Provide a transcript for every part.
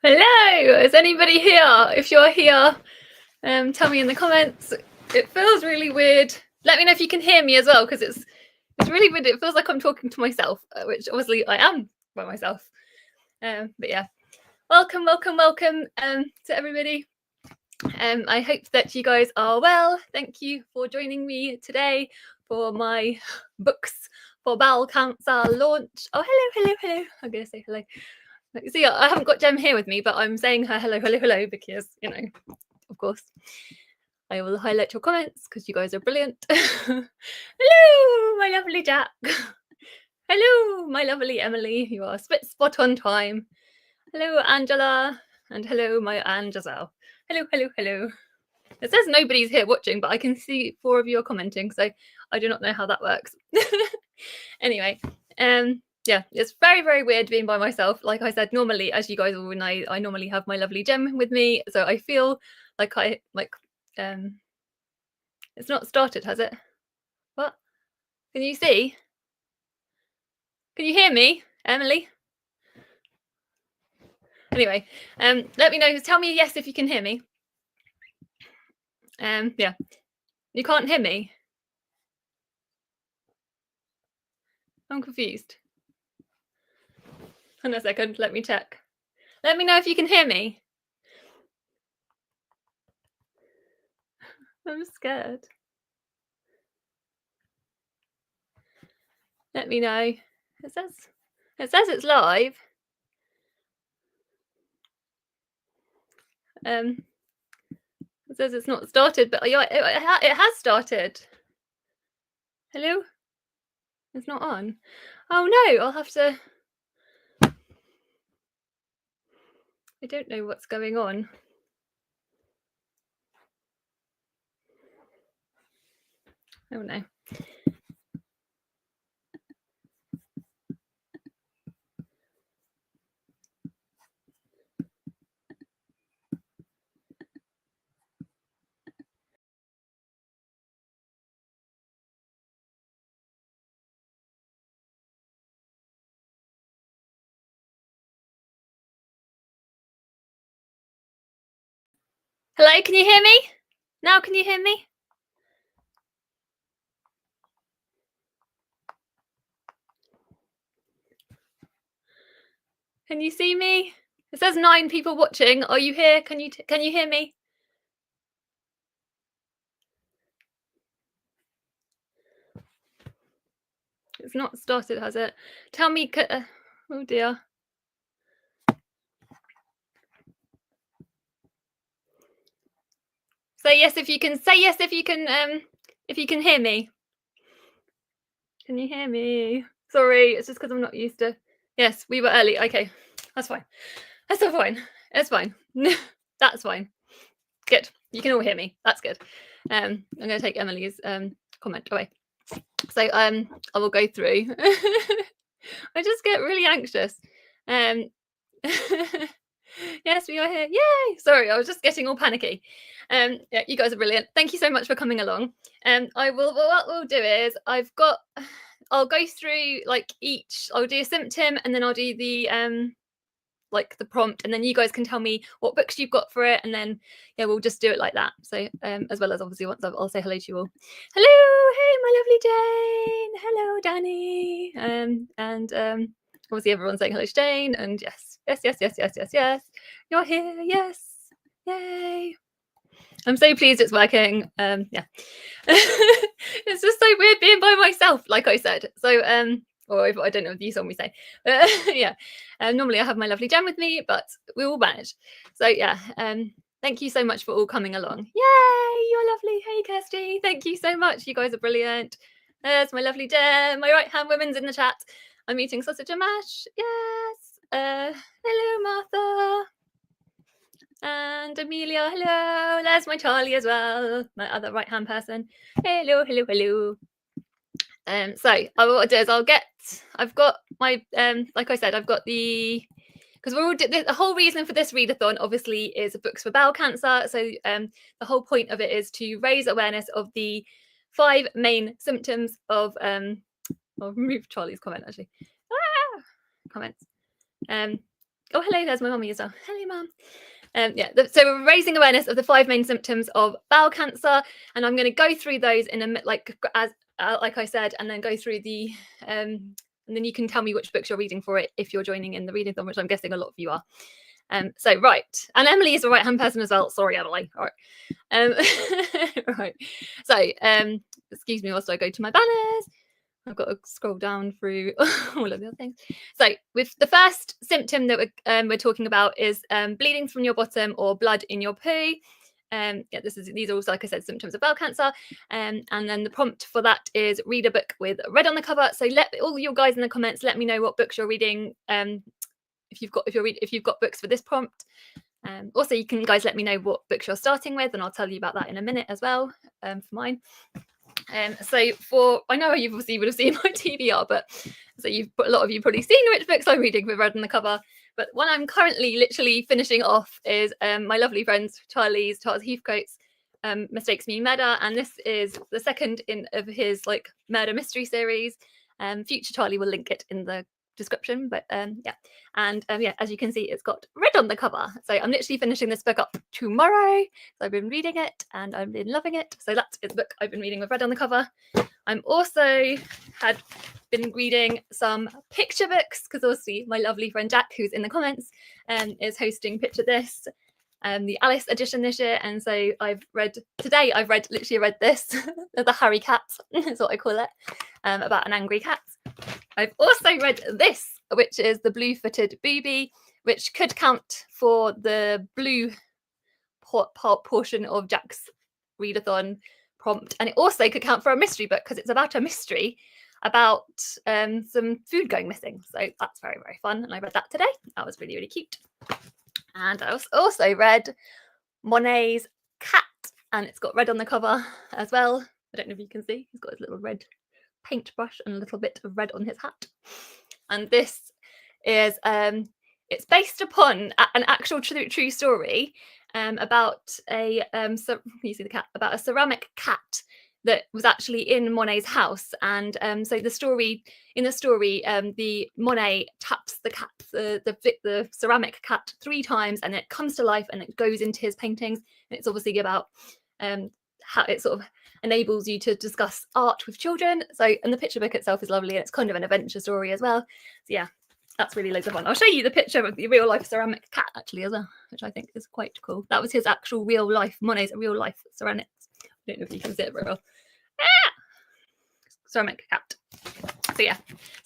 Hello, is anybody here? If you're here, tell me in the comments. It feels really weird. Let me know if you can hear me as well, because it's really weird. It feels like I'm talking to myself, which obviously I am by myself. But yeah, welcome to everybody. I hope that you guys are well. Thank you for joining me today for my books for bowel cancer launch. Oh, hello. I'm gonna say hello. See, I haven't got Jem here with me, but I'm saying her hello because, you know, of course, I will highlight your comments because you guys are brilliant. Hello, my lovely Jack. Hello, my lovely Emily. You are spot on time. Hello, Angela. And hello, my Ange as well. Hello. It says nobody's here watching, but I can see 4 of you are commenting, so I do not know how that works. Anyway, yeah, it's very weird being by myself. Like I said, normally, as you guys all know, I normally have my lovely Jem with me, so I feel like it's not started, has it? What? Can you see? Can you hear me, Emily? Anyway, let me know. Tell me yes if you can hear me. Yeah, you can't hear me. I'm confused. Hang on a second. Let me check. Let me know if you can hear me. I'm scared. Let me know. It says it's live. It says it's not started, but it has started. Hello? It's not on. Oh no, I'll have to. I don't know what's going on. Oh no. Hello, can you hear me? Now can you hear me? Can you see me? It says 9 people watching. Are you here? Can you hear me? It's not started, has it? Tell me. Oh dear. Say yes if you can. Say yes if you can. If you can hear me. Can you hear me? Sorry, it's just because I'm not used to. Yes, we were early. Okay, that's fine. That's all fine. It's fine. That's fine. Good. You can all hear me. That's good. I'm going to take Emily's comment away. So I will go through. I just get really anxious. Yes, we are here. Yay! Sorry, I was just getting all panicky. Yeah, you guys are brilliant. Thank you so much for coming along. What we'll do is I'll go through like each. I'll do a symptom, and then I'll do the like the prompt, and then you guys can tell me what books you've got for it, and then yeah, we'll just do it like that. So as well as obviously once I'll say hello to you all. Hello, hey, my lovely Jane. Hello, Danny. And obviously everyone's saying hello to Jane, and yes, you're here. Yes, yay. I'm so pleased it's working. Yeah. It's just so weird being by myself, like I said. So or if, I don't know if you saw me say, yeah. Normally I have my lovely Jem with me, but we all manage. So yeah, thank you so much for all coming along. Yay, you're lovely. Hey, Kirsty, thank you so much. You guys are brilliant. There's my lovely Jem. My right hand woman's in the chat. I'm eating sausage and mash. Yes. Hello, Martha. And Amelia, hello. There's my Charlie as well, my other right hand person. Hello. So what I'll do is I've got my like I said, I've got the, because we're all the whole reason for this readathon obviously is books for bowel cancer. So the whole point of it is to raise awareness of the 5 main symptoms of I'll remove Charlie's comment actually. Comments. Oh, hello, there's my mummy as well. Hello, mum. Yeah, so we're raising awareness of the 5 main symptoms of bowel cancer, and I'm going to go through those in a like I said, and then go through the and then you can tell me which books you're reading for it if you're joining in the readathon, which I'm guessing a lot of you are. So right, and Emily is the right-hand person as well. Sorry, Emily. All right. Right. So excuse me whilst I go to my banners. I've got to scroll down through all of the other things. So with the first symptom that we're talking about is bleeding from your bottom or blood in your poo. Yeah, these are also, like I said, symptoms of bowel cancer. And then the prompt for that is read a book with red on the cover. So let all your guys in the comments let me know what books you're reading. If you've got books for this prompt. Also, you can guys let me know what books you're starting with, and I'll tell you about that in a minute as well. For mine. So I know you obviously would have seen my TBR, but so a lot of you probably seen which books I'm reading with red on the cover. But one I'm currently literally finishing off is my lovely friends Charles Heathcote's Mistakes Me Murder, and this is the second of his like murder mystery series. Future Charlie will link it in the description, but yeah, and yeah, as you can see, it's got red on the cover. So I'm literally finishing this book up tomorrow. So I've been reading it and I've been loving it. So that is the book I've been reading with red on the cover. I'm also been reading some picture books because obviously my lovely friend Jack, who's in the comments, is hosting Picture This, the Alice edition this year. And so I've read this, the Harry Cat is what I call it, about an angry cat. I've also read this, which is The Blue-Footed Booby, which could count for the blue portion of Jack's readathon prompt. And it also could count for a mystery book because it's about a mystery about some food going missing. So that's very, very fun. And I read that today. That was really, really cute. And I also read Monet's Cat, and it's got red on the cover as well. I don't know if you can see. He's got his little red paintbrush and a little bit of red on his hat. And this is it's based upon an actual true story about a you see the cat, about a ceramic cat that was actually in Monet's house. And so in the story the Monet taps the cat, the ceramic cat 3 times, and it comes to life and it goes into his paintings. And it's obviously about how it sort of enables you to discuss art with children. So, and the picture book itself is lovely, and it's kind of an adventure story as well. So yeah, that's really loads of fun. I'll show you the picture of the real life ceramic cat actually as well, which I think is quite cool. That was his actual real life, Monet's real life ceramics. I don't know if you can see it very well. Ceramic cat. So yeah,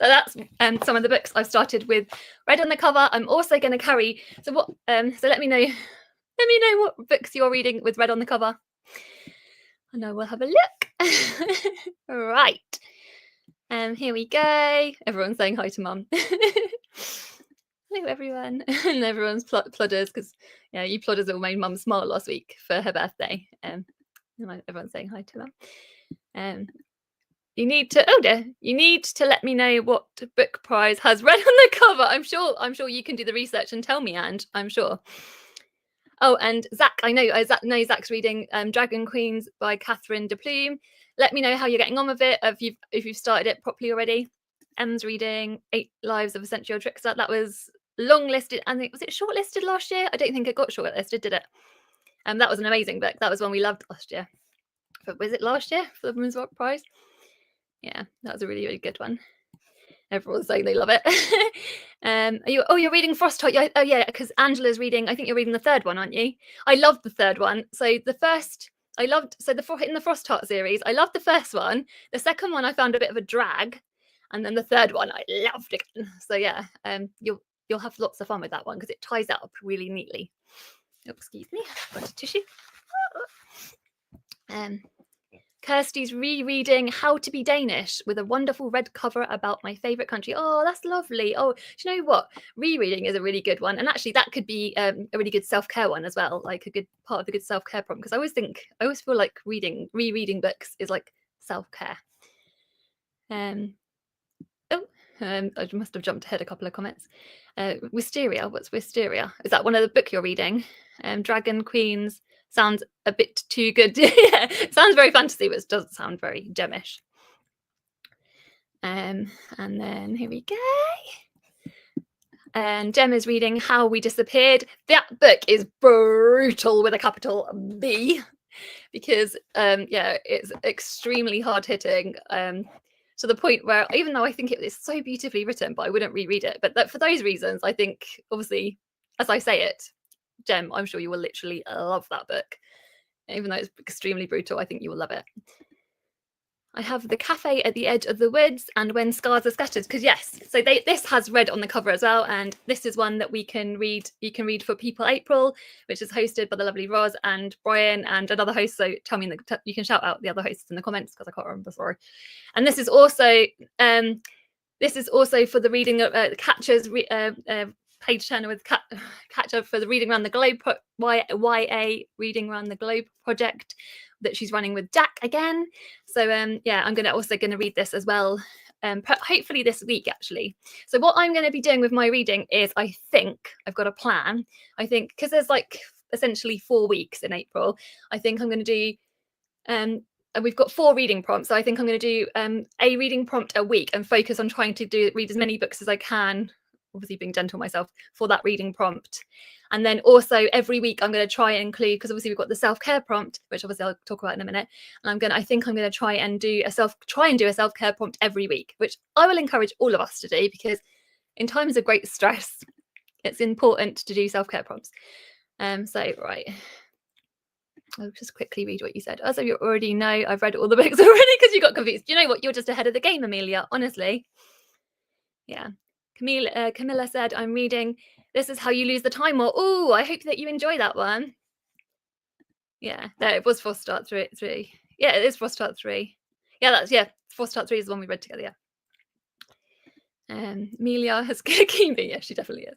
so that's some of the books I've started with red on the cover. I'm also going to carry. So what? So let me know what books you're reading with red on the cover. And I will have a look. Right. Here we go. Everyone's saying hi to Mum. Hello, everyone. And everyone's plodders, because yeah, you plodders all made Mum smile last week for her birthday. Everyone's saying hi to Mum. You need to let me know what book prize has red on the cover. I'm sure you can do the research and tell me, and I'm sure. Oh, and Zach, I know Zach's reading Dragon Queens by Catherine de Plume. Let me know how you're getting on with it, if you've started it properly already. Em's reading 8 Lives of a Sensual Trickster. That was longlisted, and was it shortlisted last year? I don't think it got shortlisted, did it? That was an amazing book. That was one we loved last year. But was it last year for the Women's Rock Prize? Yeah, that was a really, really good one. Everyone's saying they love it. You're reading Frostheart. Yeah, oh yeah, because Angela's reading. I think you're reading the 3rd one, aren't you? I loved the 3rd one. So the first, I loved. So in the Frostheart series, I loved the first one. The second one, I found a bit of a drag, and then the 3rd one, I loved again. So yeah, you'll have lots of fun with that one because it ties that up really neatly. Oh, excuse me, got a tissue. Kirsty's rereading How to Be Danish with a wonderful red cover about my favourite country. Oh, that's lovely. Oh, do you know what? Rereading is a really good one. And actually, that could be a really good self-care one as well, like a good part of the good self-care prompt. Because I always feel like rereading books is like self-care. I must have jumped ahead a couple of comments. Wisteria, what's Wisteria? Is that one of the book you're reading? Dragon Queens. Sounds a bit too good. Yeah, it sounds very fantasy, but it doesn't sound very gemish. And then here we go. And Jem is reading How We Disappeared. That book is brutal with a capital B, because yeah, it's extremely hard hitting, to the point where, even though I think it is so beautifully written, but I wouldn't reread it. But for those reasons, I think, obviously, as I say it, Jem, I'm sure you will literally love that book. Even though it's extremely brutal, I think you will love it. I have The Cafe at the Edge of the Woods and When Scars Are Scattered, because yes, so this has red on the cover as well, and this is one that we can read. You can read for People April, which is hosted by the lovely Roz and Brian and another host. So tell me, you can shout out the other hosts in the comments, because I can't remember. Sorry. And this is also for the reading of Catcher's page turner with Catcher for the Reading Around the Globe YA Reading Around the Globe project that she's running with Jack again. So yeah, I'm also going to read this as well, hopefully this week actually. So what I'm going to be doing with my reading is, I think I've got a plan. I think because there's like essentially 4 weeks in April, I think I'm going to do and we've got 4 reading prompts. So I think I'm going to do a reading prompt a week and focus on trying to read as many books as I can, obviously being gentle myself, for that reading prompt. And then also every week I'm going to try and include, because obviously we've got the self-care prompt, which obviously I'll talk about in a minute. And I think I'm going to try and do a self-care prompt every week, which I will encourage all of us to do, because in times of great stress, it's important to do self-care prompts. So right. I'll just quickly read what you said. As you already know, I've read all the books already because you got confused. You know what? You're just ahead of the game, Amelia, honestly. Yeah. Camilla said, I'm reading This Is How You Lose the Time War. Oh, I hope that you enjoy that one. Yeah, no, it was Forced Start 3. Yeah, it is Forced Start 3. Yeah, Forced Start 3 is the one we read together, yeah. Amelia has keen me. Yeah, she definitely is.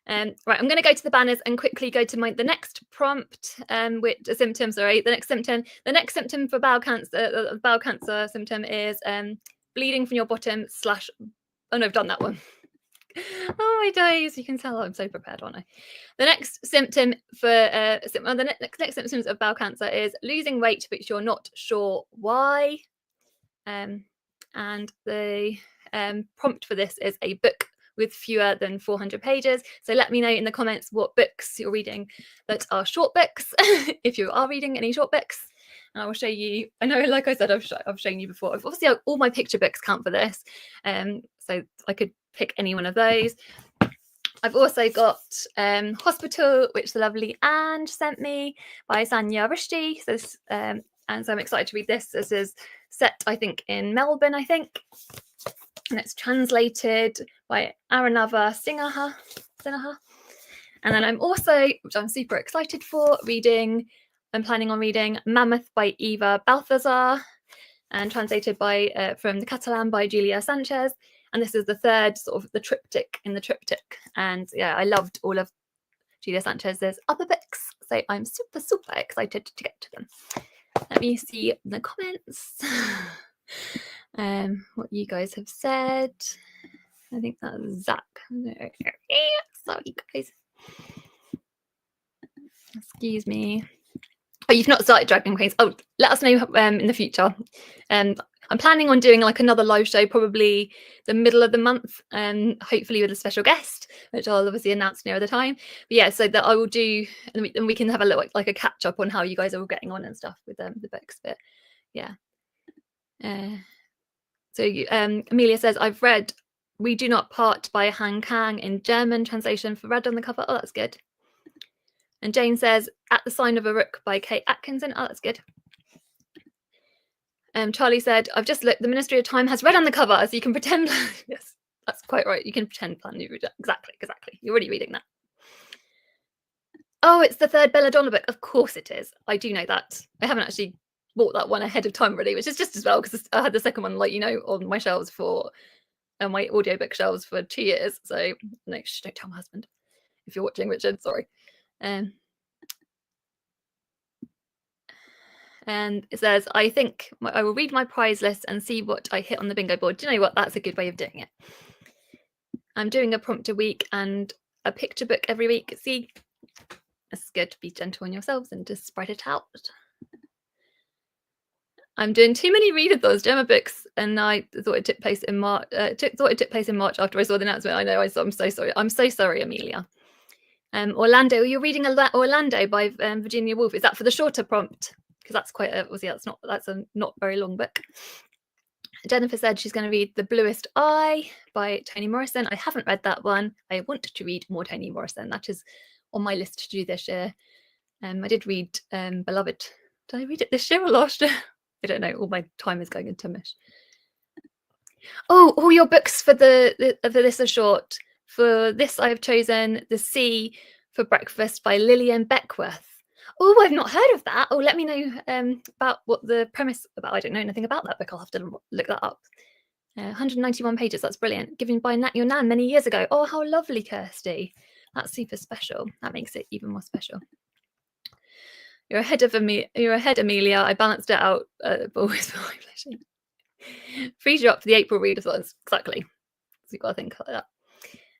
Right, I'm going to go to the banners and quickly go to the next prompt, which a symptom. Sorry, the next symptom for bowel cancer symptom is bleeding from your bottom / oh no, I've done that one. Oh my days, you can tell I'm so prepared, aren't I? The next symptom for the next symptoms of bowel cancer is losing weight but you're not sure why. And the prompt for this is a book with fewer than 400 pages. So let me know in the comments what books you're reading that are short books, if you are reading any short books. And I will show you. I know, like I said, I've shown you before. Obviously, all my picture books count for this. So I could pick any one of those. I've also got Hospital, which the lovely Anne sent me by Sanya Rushdie. So this, and so I'm excited to read this. This is set, I think, in Melbourne, I think. And it's translated by Aranava Singha. And then I'm also, which I'm super excited for, I'm planning on reading Mammoth by Eva Balthazar, and translated by from the Catalan by Julia Sanchez. And this is the third sort of the triptych in the triptych. And yeah, I loved all of Julia Sanchez's other books. So I'm super, super excited to get to them. Let me see the comments. What you guys have said. I think that's Zach. Sorry, guys. Excuse me. Oh, you've not started Dragon Queens. Oh, let us know in the future. I'm planning on doing like another live show, probably the middle of the month, hopefully with a special guest, which I'll obviously announce near the time. But yeah, so that I will do, and we can have a little like a catch up on how you guys are all getting on and stuff with the books. But yeah. So Amelia says, I've read We Do Not Part by Han Kang in German translation for red on the cover. Oh, that's good. And Jane says, At the Sign of a Rook by Kate Atkinson. Oh, that's good. Charlie said, I've just looked, the Ministry of Time has red on the cover, so you can pretend. Yes, that's quite right. You can pretend plan new reader. Exactly. You're already reading that. Oh, it's the third Belladonna book. Of course it is. I do know that. I haven't actually bought that one ahead of time really, which is just as well, because I had the second one, like, you know, on my shelves for my audiobook shelves for 2 years. So no, don't tell my husband if you're watching, Richard. Sorry. And it says, I think I will read my prize list and see what I hit on the bingo board. Do you know what? That's a good way of doing it. I'm doing a prompt a week and a picture book every week. See, it's good to be gentle on yourselves and to spread it out. I'm doing too many readathons, Gemma books, and I thought it took place in March. Thought it took place in March after I saw the announcement. I know. I'm so sorry. I'm so sorry, Amelia. Orlando, you're reading Orlando by Virginia Woolf. Is that for the shorter prompt? Because that's quite a, obviously that's a not very long book. Jennifer said she's going to read The Bluest Eye by Toni Morrison. I haven't read that one. I want to read more Toni Morrison. That is on my list to do this year. I did read Beloved. Did I read it this year or last year? I don't know. All my time is going into mish. Oh, all your books for this are short. For this, I have chosen The Sea for Breakfast by Lillian Beckworth. Oh, I've not heard of that. Oh, let me know about what the premise about. I don't know anything about that book. I'll have to look that up. 191 pages. That's brilliant. Given by your nan many years ago. Oh, how lovely, Kirsty. That's super special. That makes it even more special. You're ahead of Amelia. I balanced it out. But always frees you up for the April readathons. Exactly. So you've got to think like that.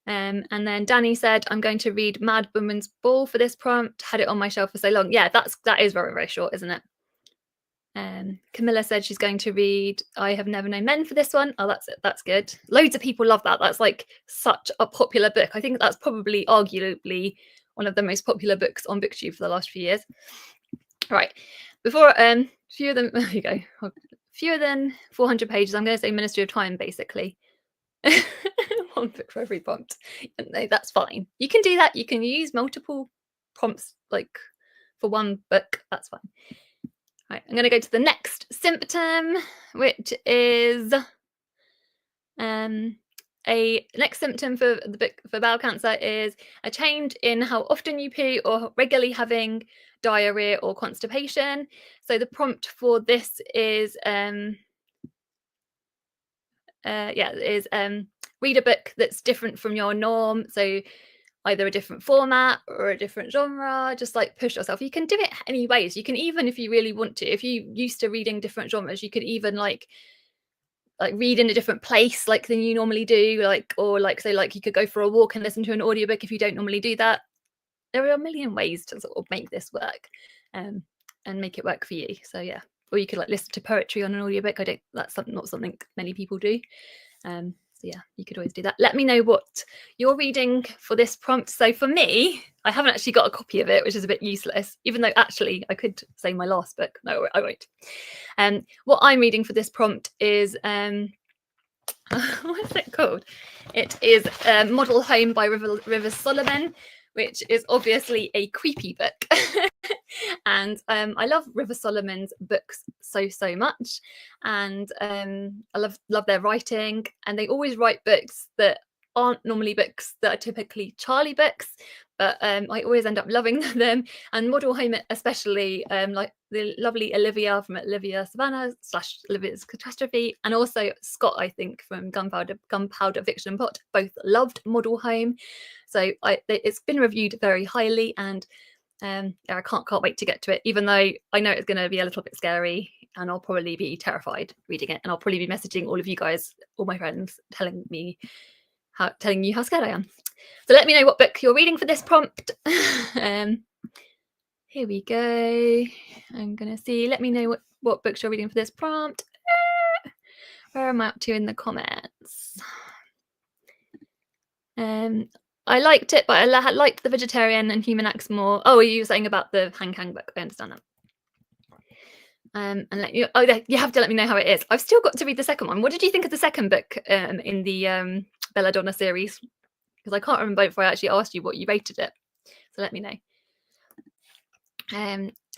And then Danny said, I'm going to read Mad Woman's Ball for this prompt. Had it on my shelf for so long. Yeah, that is very, very short, isn't it? Camilla said she's going to read I Have Never Known Men for this one. Oh, that's it. That's good. Loads of people love that. That's like such a popular book. I think that's probably arguably one of the most popular books on BookTube for the last few years. Right. Before fewer than there you go. Fewer than 400 pages. I'm going to say Ministry of Time, basically. One book for every prompt. No, that's fine. You can do that. You can use multiple prompts like for one book. That's fine. Right, I'm going to go to the next symptom, which is a next symptom for the book for bowel cancer is a change in how often you poo or regularly having diarrhea or constipation. So the prompt for this is read a book that's different from your norm. So either a different format or a different genre, just like push yourself. You can do it any ways. You can even, if you really want to, if you're used to reading different genres, you could even like read in a different place like than you normally do, say you could go for a walk and listen to an audiobook if you don't normally do that. There are a million ways to sort of make this work and make it work for you. So yeah, or you could like listen to poetry on an audiobook. That's not something many people do. So yeah, you could always do that. Let me know what you're reading for this prompt. So for me, I haven't actually got a copy of it, which is a bit useless, even though actually I could say my last book. No, I won't. What I'm reading for this prompt is, what is it called? It is Model Home by River Solomon, which is obviously a creepy book. And I love River Solomon's books so much, and I love their writing, and they always write books that aren't normally books that are typically Charlie books, but I always end up loving them. And Model Home especially, like the lovely Olivia from Olivia Savannah / Olivia's Catastrophe, and also Scott, I think, from Gunpowder Fiction and Pot, both loved Model Home. So it's been reviewed very highly, and I can't wait to get to it, even though I know it's going to be a little bit scary, and I'll probably be terrified reading it, and I'll probably be messaging all of you guys, all my friends, telling you how scared I am. So let me know what book you're reading for this prompt. Here we go. I'm going to see. Let me know what books you're reading for this prompt. Where am I up to in the comments? I liked it, but I liked The Vegetarian and Human Acts more. Oh, you were saying about the Hang Kang book. I understand that. And you have to let me know how it is. I've still got to read the second one. What did you think of the second book in the Belladonna series? Because I can't remember if I actually asked you what you rated it. So let me know.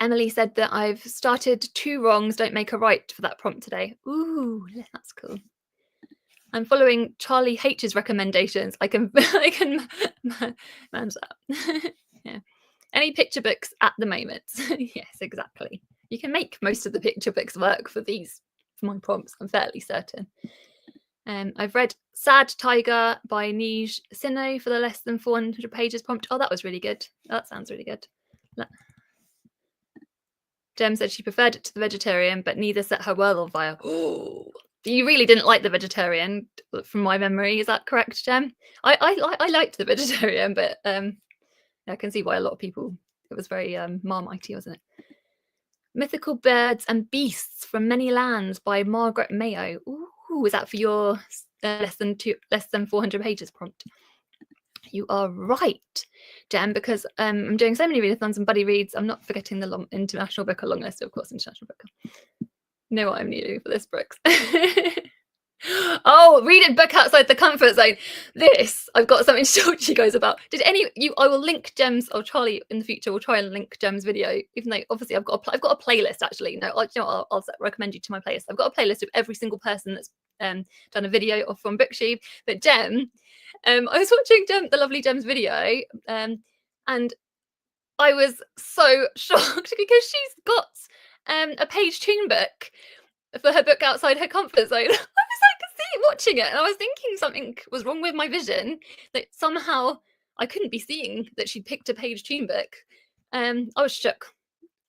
Emily said that I've started 2 wrongs, don't make a right for that prompt today. Ooh, that's cool. I'm following Charlie H's recommendations. I can manage that. Yeah. Any picture books at the moment? Yes, exactly. You can make most of the picture books work for my prompts, I'm fairly certain. I've read Sad Tiger by Nij Sino for the less than 400 pages prompt. Oh, that was really good. That sounds really good. Jem said she preferred it to The Vegetarian, but neither set her world on fire. Oh, you really didn't like The Vegetarian, from my memory. Is that correct, Jem? I liked The Vegetarian, but I can see why a lot of people. It was very Marmitey, wasn't it? Mythical Birds and Beasts from Many Lands by Margaret Mayo. Ooh, is that for your less than 400 pages prompt? You are right, Jem, because I'm doing so many readathons and buddy reads. I'm not forgetting the international book, a long list, of course, international book. You know what I'm needing for this, Brooks. Oh, read a book outside the comfort zone. This, I've got something to talk to you guys about. I will link Jem's, or Charlie in the future will try and link Jem's video, even though obviously I've got a playlist actually. No, you know what, I'll recommend you to my playlist. I've got a playlist of every single person that's done a video or from Booksheave. But Jem, I was watching the lovely Jem's video, and I was so shocked because she's got a page tune book for her book Outside Her Comfort Zone. I was like watching it, and I was thinking something was wrong with my vision, that somehow I couldn't be seeing that she'd picked a page tune book. I was shook.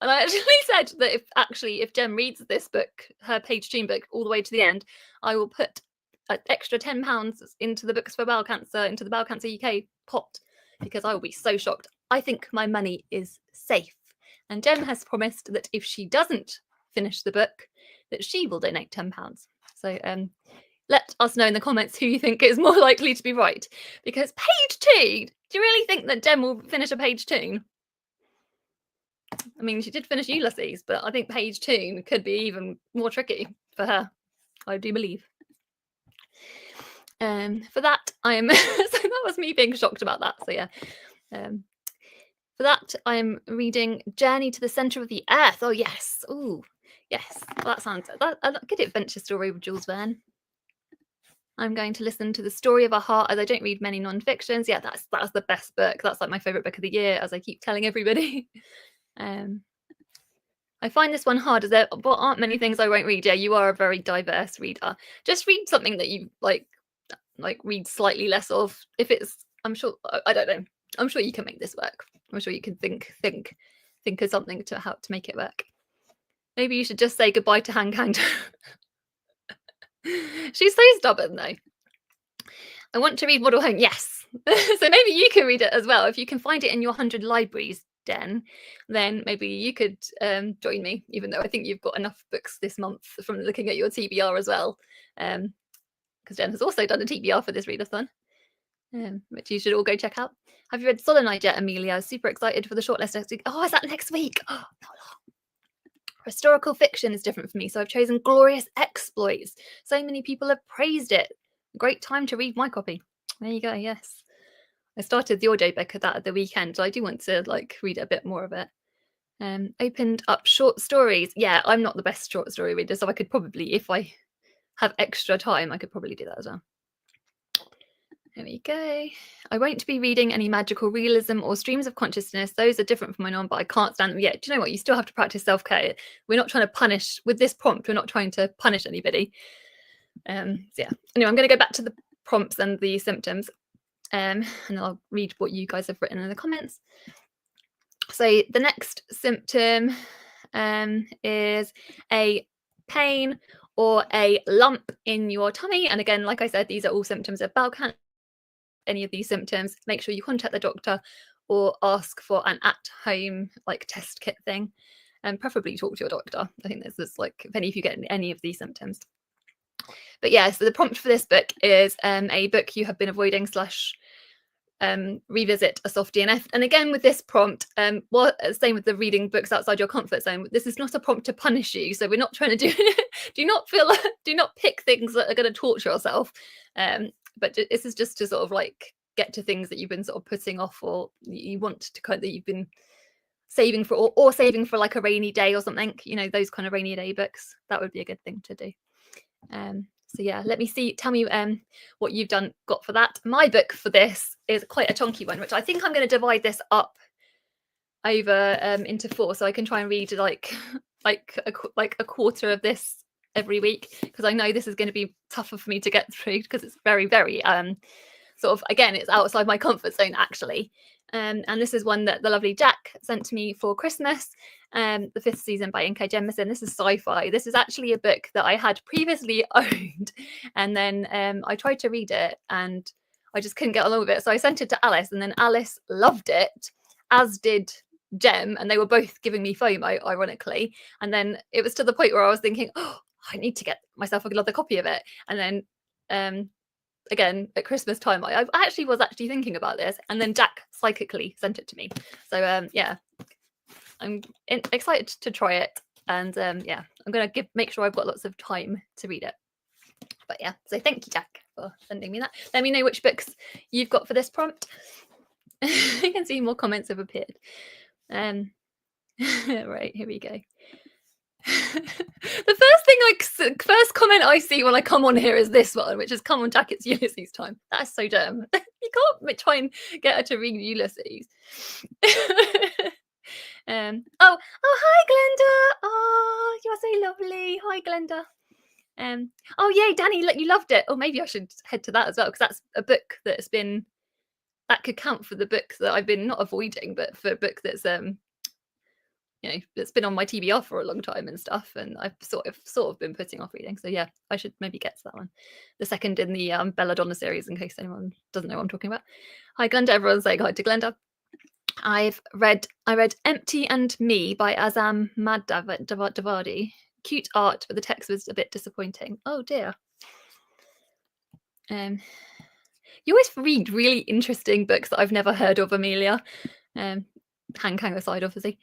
And I actually said that if Jem reads this book, her page tune book, all the way to the end, I will put an extra £10 into the Books for Bowel Cancer, into the Bowel Cancer UK pot, because I will be so shocked. I think my money is safe. And Jem has promised that if she doesn't finish the book, that she will donate £10. So let us know in the comments who you think is more likely to be right. Because page 2, do you really think that Jem will finish a page 2? I mean, she did finish Ulysses, but I think page 2 could be even more tricky for her. I do believe. For that, I am. So that was me being shocked about that. So yeah. For that, I am reading Journey to the Centre of the Earth. Oh yes. Ooh, yes. Well, that sounds a good adventure story with Jules Verne. I'm going to listen to The Story of a Heart, as I don't read many non-fictions. Yeah, that's the best book. That's like my favourite book of the year, as I keep telling everybody. I find this one hard, as there aren't many things I won't read. Yeah, you are a very diverse reader. Just read something that you like read slightly less of. If it's, I'm sure, I don't know. I'm sure you can make this work. I'm sure you can think of something to help to make it work. Maybe you should just say goodbye to Han Kang. She's so stubborn though. I want to read Model Home. Yes. So maybe you can read it as well. If you can find it in your 100 libraries, Den, then maybe you could join me, even though I think you've got enough books this month from looking at your TBR as well. Because Jen has also done a TBR for this readathon, which you should all go check out. Have you read Solenoid yet, Amelia? Super excited for the shortlist next week. Oh, is that next week? Oh, no. Historical fiction is different for me, so I've chosen Glorious Exploits. So many people have praised it. Great time to read my copy. There you go, yes. I started the audiobook of that at the weekend, so I do want to read a bit more of it. Opened up short stories. Yeah, I'm not the best short story reader, so I could probably, if I have extra time, I could probably do that as well. There we go. I won't be reading any magical realism or streams of consciousness. Those are different from my norm, but I can't stand them yet. Do you know what? You still have to practice self-care. We're not trying to punish, with this prompt, we're not trying to punish anybody. So yeah. Anyway, I'm going to go back to the prompts and the symptoms. And I'll read what you guys have written in the comments. So the next symptom is a pain or a lump in your tummy. And again, like I said, these are all symptoms of bowel cancer. Any of these symptoms, make sure you contact the doctor or ask for an at-home test kit thing, and preferably talk to your doctor. I think this is if any of you get any of these symptoms. But yeah, so the prompt for this book is a book you have been avoiding / revisit a soft DNF. And again, with this prompt, same with the reading books outside your comfort zone, this is not a prompt to punish you. So we're not trying to do not pick things that are going to torture yourself. But this is just to get to things that you've been putting off, or you want to that you've been saving for, or saving for a rainy day or something, those kind of rainy day books. That would be a good thing to do. So yeah, let me see. Tell me what you've got for that. My book for this is quite a chunky one, which I think I'm going to divide this up over into 4, so I can try and read a quarter of this every week, because I know this is going to be tougher for me to get through, because it's very, very again, it's outside my comfort zone actually. And this is one that the lovely Jack sent to me for Christmas. The 5th season by N.K. Jemisin. This is sci-fi. This is actually a book that I had previously owned, and then I tried to read it and I just couldn't get along with it. So I sent it to Alice, and then Alice loved it, as did Jem, and they were both giving me FOMO, ironically. And then it was to the point where I was thinking, oh, I need to get myself another copy of it. And then again at Christmas time, I actually was thinking about this, and then Jack psychically sent it to me. So yeah, I'm excited to try it, and yeah, I'm gonna make sure I've got lots of time to read it. But yeah, so thank you, Jack, for sending me that. Let me know which books you've got for this prompt. You can see more comments have appeared. Right, here we go. The first comment I see when I come on here is this one, which is "Come on, Jack, it's Ulysses time." That's so dumb. You can't try and get her to read Ulysses. Oh, hi, Glenda. Oh, you're so lovely. Hi, Glenda. Oh yay, Danny, you loved it. Oh, maybe I should head to that as well, because that's a book that could count for the book that I've been not avoiding, but for a book that's that's been on my TBR for a long time and stuff, and I've sort of been putting off reading. So yeah, I should maybe get to that one, the second in the Belladonna series, in case anyone doesn't know what I'm talking about. Hi, Glenda. Everyone's saying hi to Glenda. I read Empty and Me by Azam Madavadi. Cute art, but the text was a bit disappointing. Oh dear. You always read really interesting books that I've never heard of, Amelia. Hang aside, obviously.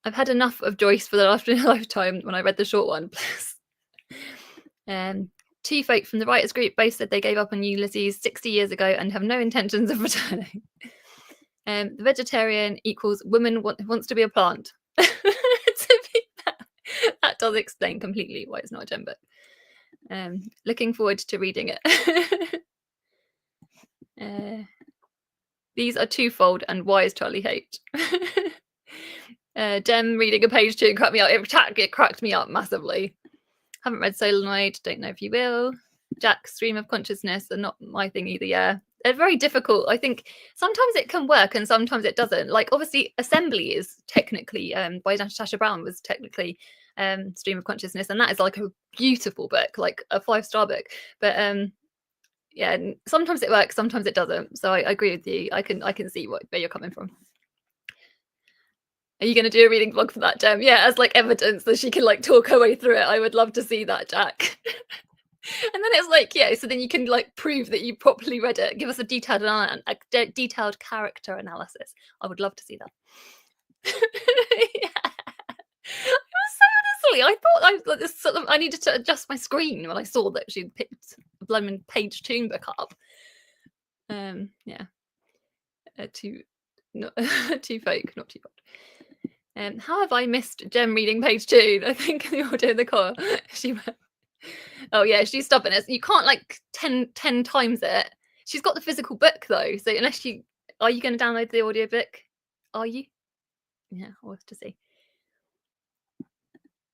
I've had enough of Joyce for the lifetime when I read the short one. Two folk from the writers group both said they gave up on Ulysses 60 years ago and have no intentions of returning. The vegetarian equals woman wants to be a plant. That does explain completely why it's not a gem book. Looking forward to reading it. These are twofold, and why is Charlie hate? Jem reading a page 2 cracked me up. It cracked me up massively. Haven't read Solenoid, don't know if you will. Jack's stream of consciousness are not my thing either. Yeah, they're very difficult. I think sometimes it can work and sometimes it doesn't. Like obviously Assembly is technically by Natasha Brown was technically stream of consciousness, and that is like a beautiful book, like a 5-star book. But yeah, sometimes it works, sometimes it doesn't. So I agree with you. I can see where you're coming from. Are you going to do a reading vlog for that, Jem? Yeah, as like evidence that she can like talk her way through it. I would love to see that, Jack. And then it's like, yeah, so then you can like prove that you properly read it. Give us a detailed character analysis. I would love to see that. Yeah. It was so silly. I thought I needed to adjust my screen when I saw that she'd picked a blooming page 2 book up. Yeah. Too folk, not too bad. How have I missed Jem reading page 2? I think the audio in the car. She went, oh yeah, she's stubborn. You can't like 10 times it. She's got the physical book though, so unless are you going to download the audio book? Are you? Yeah, I'll have to see.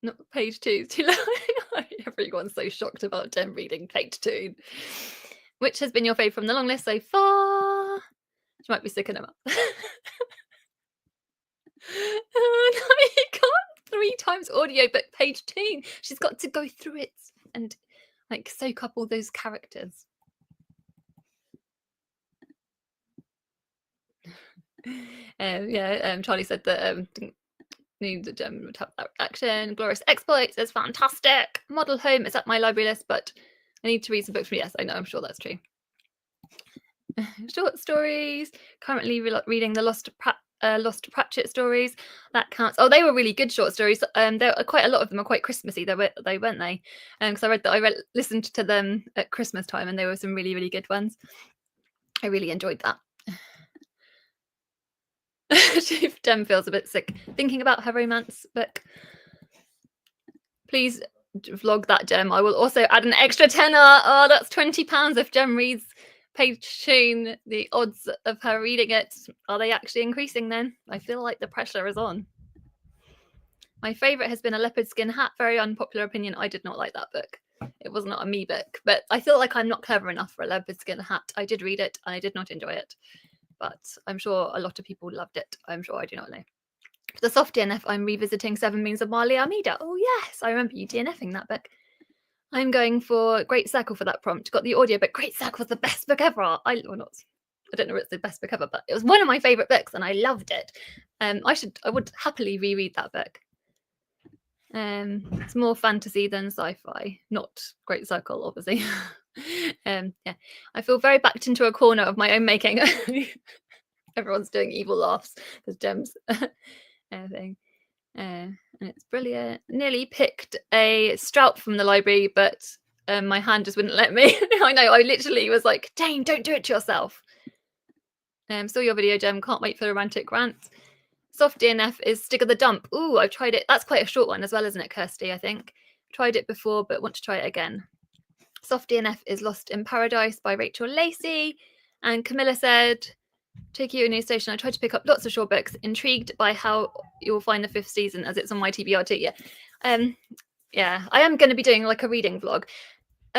Not page 2. Too long. Everyone's so shocked about Jem reading page 2. Which has been your favourite from the long list so far? She might be sick of them up. Oh, no, you can't 3 times audiobook page 2. She's got to go through it and like soak up all those characters. Yeah, Charlie said that knew that Jem would have that action. Glorious Exploits is fantastic. Model Home is at my library list, but I need to read some books from. Yes, I know, I'm sure that's true. Short stories. Currently reading the Lost Pratchett stories. That counts. Oh, they were really good short stories. There are quite a lot of them are quite Christmassy. They weren't they? Because I listened to them at Christmas time, and they were some really, really good ones. I really enjoyed that. Jem feels a bit sick thinking about her romance book. Please vlog that, Jem. I will also add an extra tenner. Oh, that's £20 if Jem reads page 2. The odds of her reading it, are they actually increasing then? I feel like the pressure is on. My favourite has been A Leopard Skin Hat. Very unpopular opinion. I did not like that book. It was not a me book, but I feel like I'm not clever enough for A Leopard Skin Hat. I did read it and I did not enjoy it, but I'm sure a lot of people loved it. I'm sure, I do not know. For the soft DNF, I'm revisiting 7 Moons of Marley Almeida. Oh yes, I remember you DNFing that book. I'm going for Great Circle for that prompt. Got the audio, but Great Circle was the best book ever. I don't know if it's the best book ever, but it was one of my favourite books and I loved it. I would happily reread that book. It's more fantasy than sci-fi, not Great Circle, obviously. Yeah, I feel very backed into a corner of my own making. Everyone's doing evil laughs because Gems thing. And it's brilliant. Nearly picked a Strout from the library, but my hand just wouldn't let me. I know, I literally was like, Jane, don't do it to yourself. Saw your video, Gem. Can't wait for the romantic rant. Soft DNF is Stick of the Dump. Ooh, I've tried it. That's quite a short one as well, isn't it, Kirsty? I think. Tried it before, but want to try it again. Soft DNF is Lost in Paradise by Rachel Lacey. And Camilla said, Tokyo News Station, I tried to pick up lots of short books. Intrigued by how you'll find the 5th season as it's on my TBR too. Yeah, I am going to be doing like a reading vlog.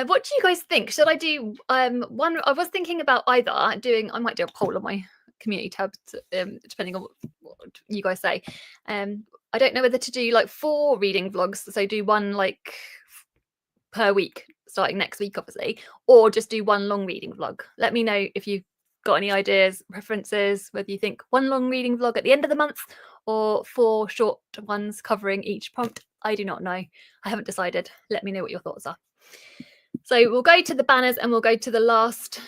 What do you guys think? Should I do one? I was thinking about either doing, I might do a poll on my community tab, depending on what you guys say. I don't know whether to do like 4 reading vlogs, so do one like per week starting next week, obviously, or just do one long reading vlog. Let me know if you've got any ideas, preferences, whether you think one long reading vlog at the end of the month or 4 short ones covering each prompt. I do not know. I haven't decided. Let me know what your thoughts are. So we'll go to the banners and we'll go to the last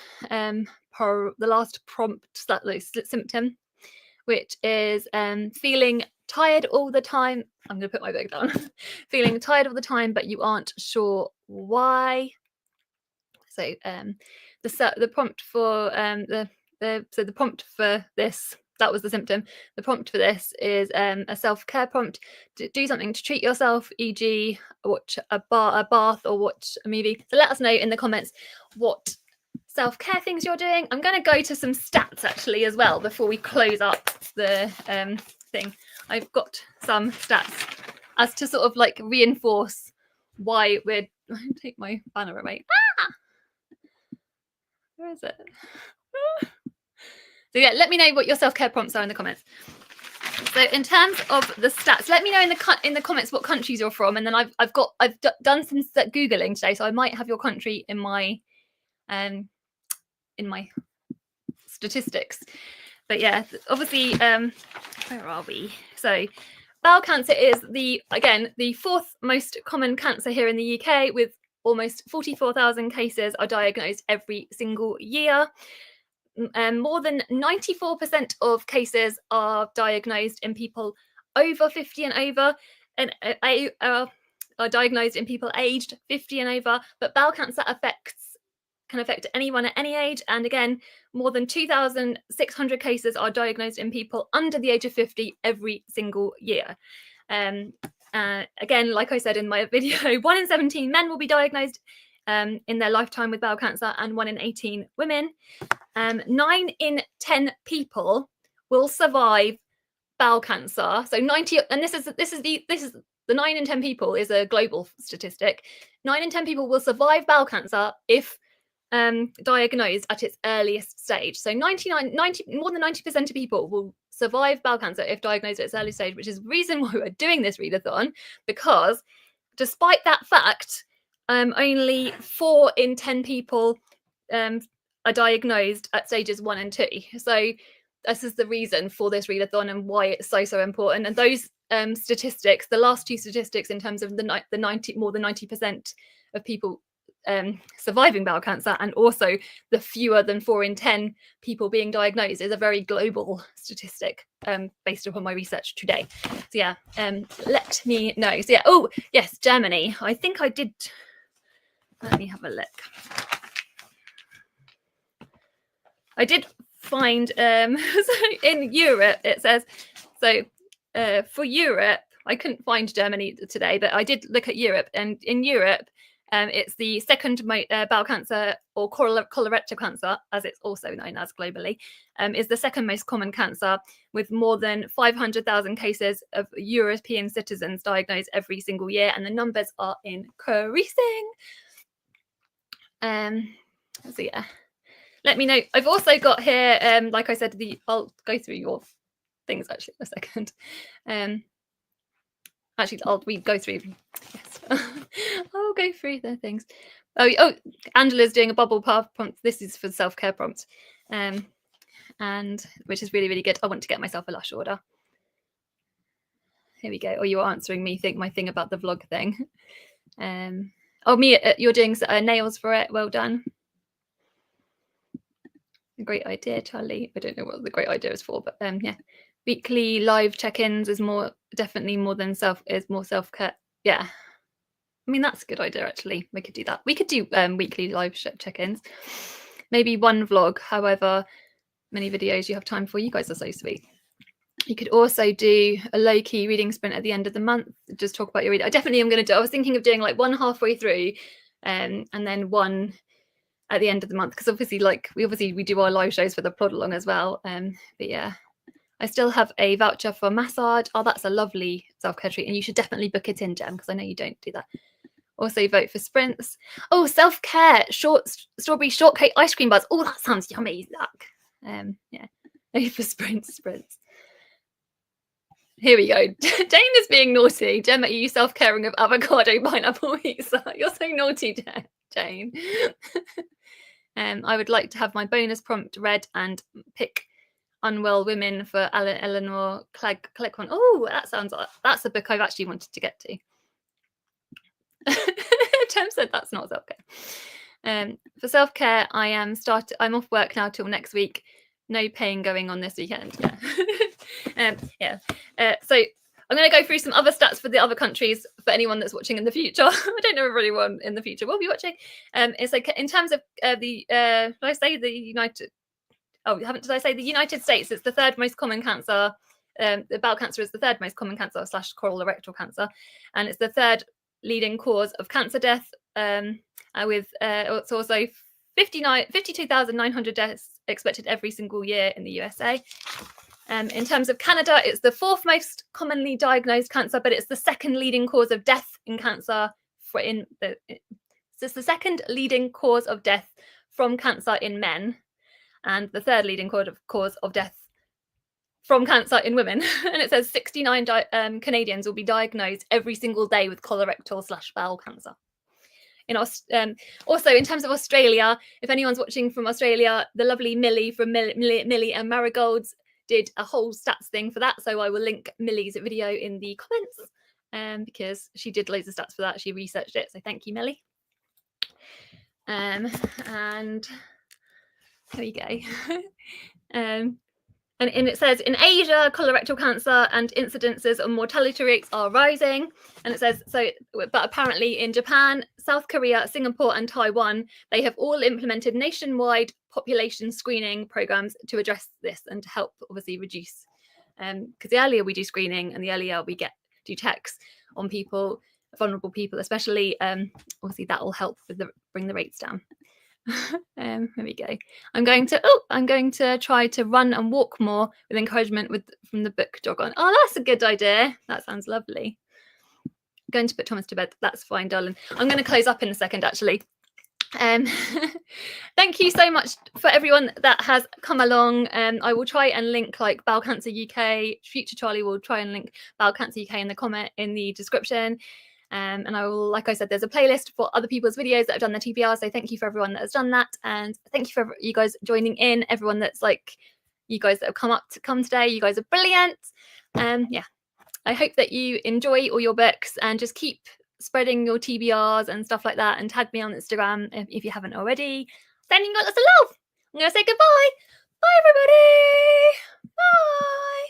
prompt, that symptom, which is feeling tired all the time. I'm going to put my book down. Feeling tired all the time, but you aren't sure why. So the prompt for the prompt for this, that was the symptom. The prompt for this is a self-care prompt. Do something to treat yourself, e.g. watch a bath or watch a movie. So let us know in the comments what self-care things you're doing. I'm going to go to some stats actually as well before we close up the thing. I've got some stats as to sort of like reinforce why we're... Take my banner away. Where is it? So yeah, let me know what your self-care prompts are in the comments. So in terms of the stats, let me know in the comments what countries you're from, and then I've done some googling today, so I might have your country in my statistics. But yeah, obviously, where are we? So bowel cancer is the 4th most common cancer here in the UK, with almost 44,000 cases are diagnosed every single year. More than 94% of cases are diagnosed in people over 50 and over, and are diagnosed in people aged 50 and over. But bowel cancer can affect anyone at any age, and again, more than 2,600 cases are diagnosed in people under the age of 50 every single year. Again, like I said in my video, 1 in 17 men will be diagnosed in their lifetime with bowel cancer, and 1 in 18 women. 9 in 10 people will survive bowel cancer. So 90, and this is the 9 in 10 people is a global statistic. 9 in 10 people will survive bowel cancer if diagnosed at its earliest stage. So more than 90% of people will survive bowel cancer if diagnosed at its early stage, which is the reason why we're doing this readathon, because despite that fact, only 4 in 10 people are diagnosed at stages 1 and 2. So this is the reason for this readathon and why it's so important. And those statistics, the last 2 statistics in terms of more than 90% of people surviving bowel cancer, and also the fewer than 4 in 10 people being diagnosed, is a very global statistic based upon my research today. So yeah, let me know. So yeah, oh yes, Germany. I think I did. Let me have a look. I did find so in Europe it says, so for Europe I couldn't find Germany today, but I did look at Europe, and in Europe it's the second bowel cancer, or colorectal cancer as it's also known as globally, is the second most common cancer, with more than 500,000 cases of European citizens diagnosed every single year, and the numbers are increasing. So yeah, let me know. I've also got here, like I said, I'll go through your things actually in a second. Actually, I'll go through. Yes, I'll go through the things. Oh, Angela's doing a bubble bath prompt. This is for self-care prompt, and which is really, really good. I want to get myself a Lush order. here we go. Oh, you're answering me. Think my thing about the vlog thing. Oh, Mia, you're doing nails for it. Well done. A great idea, Charlie. I don't know what the great idea is for, but yeah. Weekly live check-ins is definitely more self-care. Yeah. I mean, that's a good idea, actually. We could do that. We could do weekly live check-ins. Maybe one vlog, however many videos you have time for. You guys are so sweet. You could also do a low-key reading sprint at the end of the month. Just talk about your reading. I definitely am going to do. I was thinking of doing like one halfway through, and then one at the end of the month, because obviously, like we do our live shows for the plod along as well. But yeah, I still have a voucher for massage. Oh, that's a lovely self-care treat, and you should definitely book it in, Jem, because I know you don't do that. Also vote for sprints. Oh, self-care strawberry shortcake ice cream bars. Oh, that sounds yummy. Look, yeah, vote for sprints. Here we go. Jane is being naughty. Jem, are you self-caring of avocado pineapple pizza? You're so naughty, Jane. I would like to have my bonus prompt read and pick Unwell Women for Eleanor Clegg one. Oh, that's a book I've actually wanted to get to. Jem said that's not self-care. For self-care, I'm off work now till next week. No pain going on this weekend. Yeah. So I'm going to go through some other stats for the other countries for anyone that's watching in the future. I don't know if anyone in the future will be watching. It's like in terms of did I say the United? Oh, did I say the United States? It's the third most common cancer. The bowel cancer is the third most common cancer / colorectal cancer, and it's the third leading cause of cancer death. With it's also 52,900 deaths expected every single year in the USA. In terms of Canada, it's the fourth most commonly diagnosed cancer, but it's the second leading cause of death in cancer. It's the second leading cause of death from cancer in men, and the third leading cause of death from cancer in women. And it says 69 Canadians will be diagnosed every single day with colorectal / bowel cancer. Also, in terms of Australia, if anyone's watching from Australia, the lovely Millie from Millie and Marigolds did a whole stats thing for that. So I will link Millie's video in the comments because she did loads of stats for that. She researched it. So thank you, Millie. And there we go. And it says, in Asia, colorectal cancer and incidences of mortality rates are rising. And it says, but apparently in Japan, South Korea, Singapore, and Taiwan, they have all implemented nationwide population screening programs to address this and to help, obviously, reduce. Because the earlier we do screening and the earlier we do checks on people, vulnerable people, especially, obviously, that will help with bring the rates down. There we go. I'm going to try to run and walk more with encouragement from the book jog on. Oh, that's a good idea. That sounds lovely. Going to put Thomas to bed. That's fine, darling. I'm going to close up in a second, actually. Thank you so much for everyone that has come along. I will try and link like Bowel Cancer UK. Future Charlie will try and link Bowel Cancer UK in the description. And I will, like I said, there's a playlist for other people's videos that have done their TBR. So thank you for everyone that has done that. And thank you for you guys joining in. Everyone that's like, you guys that have come today. You guys are brilliant. Yeah, I hope that you enjoy all your books and just keep spreading your TBRs and stuff like that. And tag me on Instagram if you haven't already. Sending you lots of love. I'm going to say goodbye. Bye, everybody. Bye.